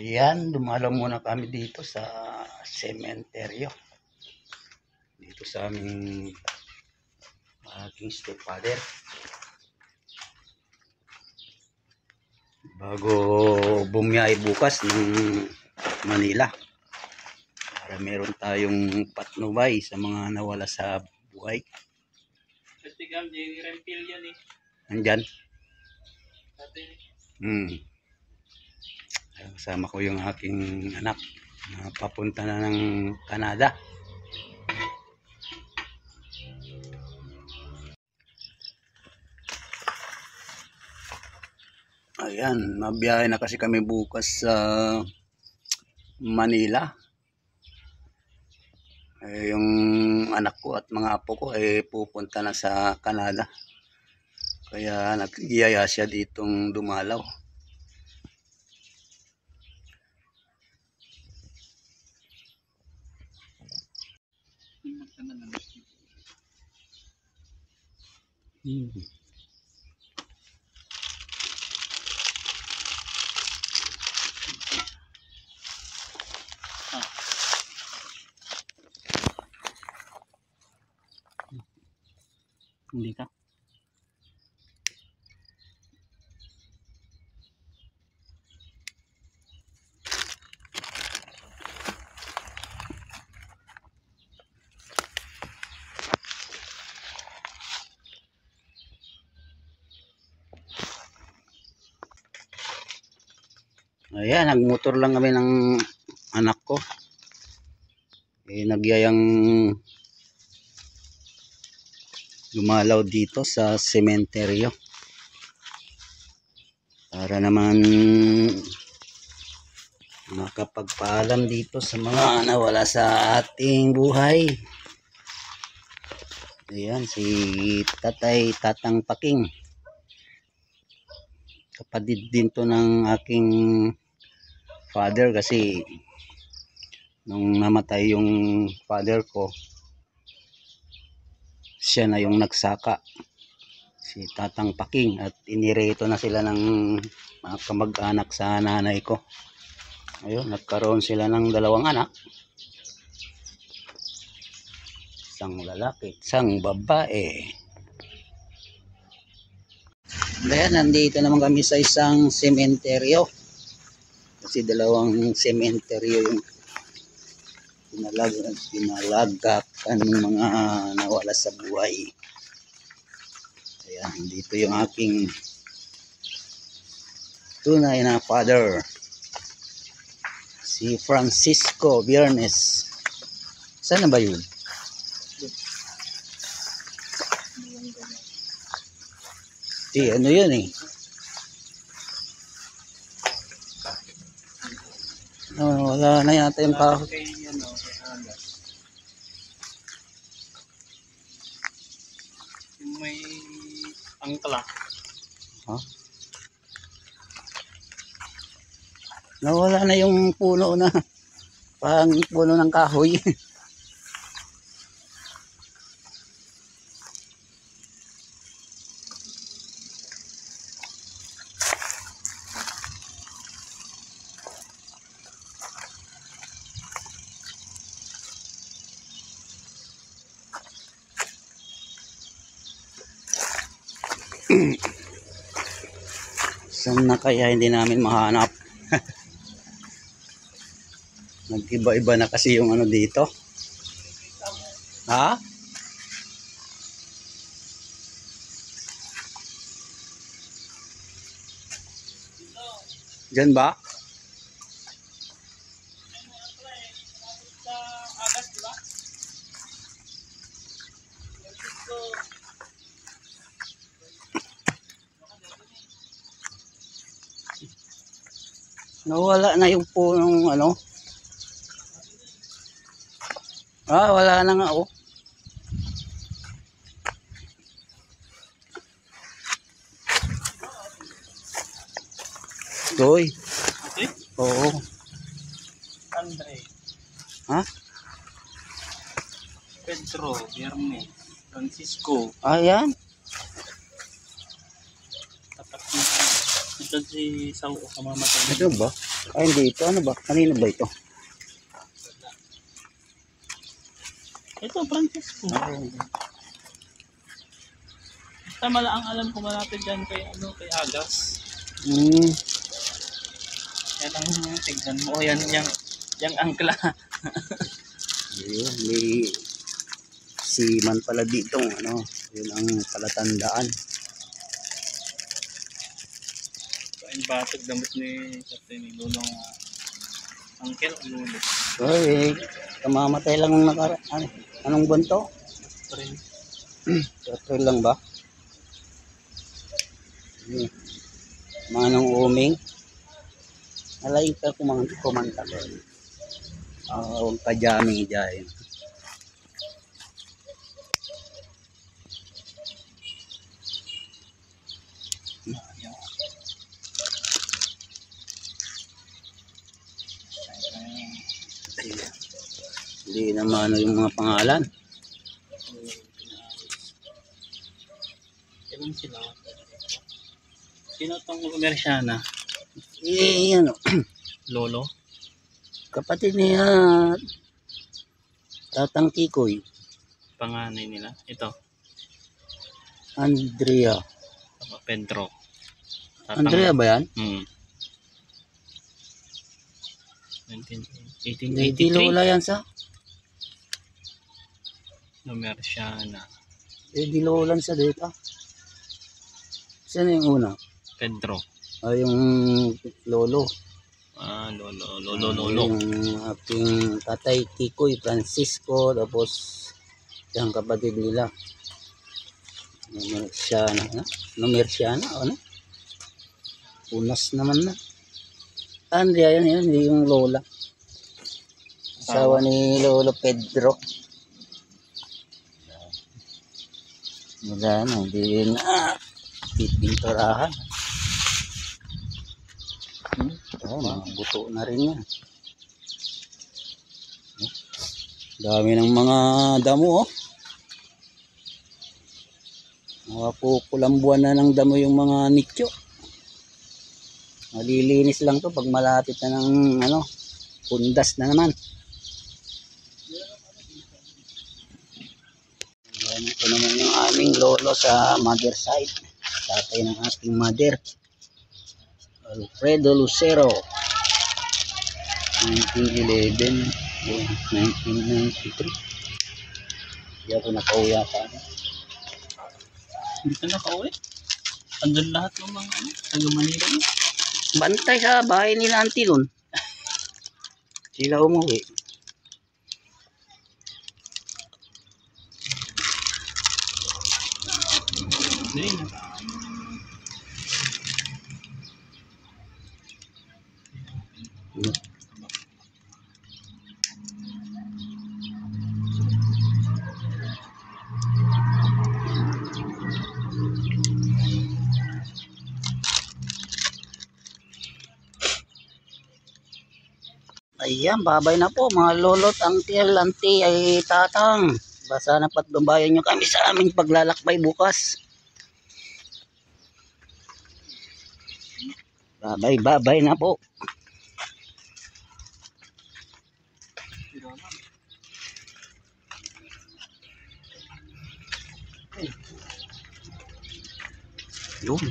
Ayan, dumalaw muna kami dito sa sementeryo. Dito sa aming aking stepfather. Bago bumiyay bukas ng Manila. Para meron tayong patnubay sa mga nawala sa buhay. Nandyan. Kasama ko yung aking anak na papunta na ng Canada. Ayan, mabiyahe na kasi kami bukas sa Manila. Yung anak ko at mga apo ko ay pupunta na sa Canada. Kaya nagiyaya siya ditong dumalaw. Hindi ka. Ayan, nagmotor lang kami ng anak ko. Nagyayang dumalaw dito sa sementeryo. Para naman makapagpaalam dito sa mga nawala sa ating buhay. Ayan, si Tatang Paking. Kapatid din to ng aking father kasi nung namatay yung father ko, siya na yung nagsaka, si Tatang Paking, at inireto na sila ng mga kamag-anak sa nanay ko. Ayun, nagkaroon sila ng 2 anak, isang lalaki, isang babae. Ayan, nandito naman kami sa isang sementeryo. Kasi 2 sementeryo yung pinalagakan ng mga nawala sa buhay. Ayan, dito yung aking tunay na father, si Francisco Biernes. Saan na ba yun? Ano yun eh? Wala na yata yung kahoy. May angkla. Huh? Nawala na yung puno na pang puno ng kahoy. Saan na kaya hindi namin mahanap? Nag-iba-iba na kasi yung ano dito. Ha? Diyan ba? Nawala na yung punong ano. Wala na nga oh. Toy. Okay? Oo. Andre. Ha? Pedro, Biernes, Francisco. Ayan. Tatak na. Ito si Sao kamamatay. Ito ba? Ay, hindi ito. Ano ba? Kanino ba ito? Ito, Francisco. Ay, Tama lang ang alam ko malapit dyan kay, kay Agas. hmm. Yan ang tignan mo. Yan, yung angkla. Ayun, may seaman pala dito. Ano, yun ang palatandaan. Yung batog damit ni Captain ni Lulong Uncle o Lulo. Ay, kamamatay lang ng ano, anong buwan to? Prince. April lang ba? Manong uming. Alay ka kumanta ko. Huwag pa jamming dyan. Hindi naman ano yung mga pangalan. Ilan sila? Sino tong Mersiana? Ano, Lolo? kapatid niya Tatang Kikoy, Panganay nila? Ito. Andrea. Pedro. Andrea ba yan? 1883. Hindi lola yan sa? Mersiana. Di lola sa dito. Saan yung una? Pedro. Yung lolo. Lolo. Yung aking tatay Kikoy, Francisco, tapos yung kapatid nila. Mersiana. Mersiana, ano? Unas naman na. Andrea yan, yung lola. Asawa ni Lolo Pedro. Wala na, hindi na pipinturahan. Mga buto na rin yan. Dami ng mga damo, oh. Mga kukulambuan na ng damo yung mga nicho. Malilinis lang to pag malapit na ng pundas na naman. Yan, ito naman yung aming lolo sa mother side. Tatay ng ating mother. Alfredo Lucero. 1911. 1993. Hindi ako nakauwi sa akin. Hindi ka nakauwi? Andun lahat ng mga taga Manila. Bantay sa bahay nila auntie doon. Sila umuwi. Hindi. Ayan, babay na po mga lolo't uncle, auntie ay tatang. Basta na patnubayan nyo kami sa aming paglalakbay bukas. Babay na po. Yun.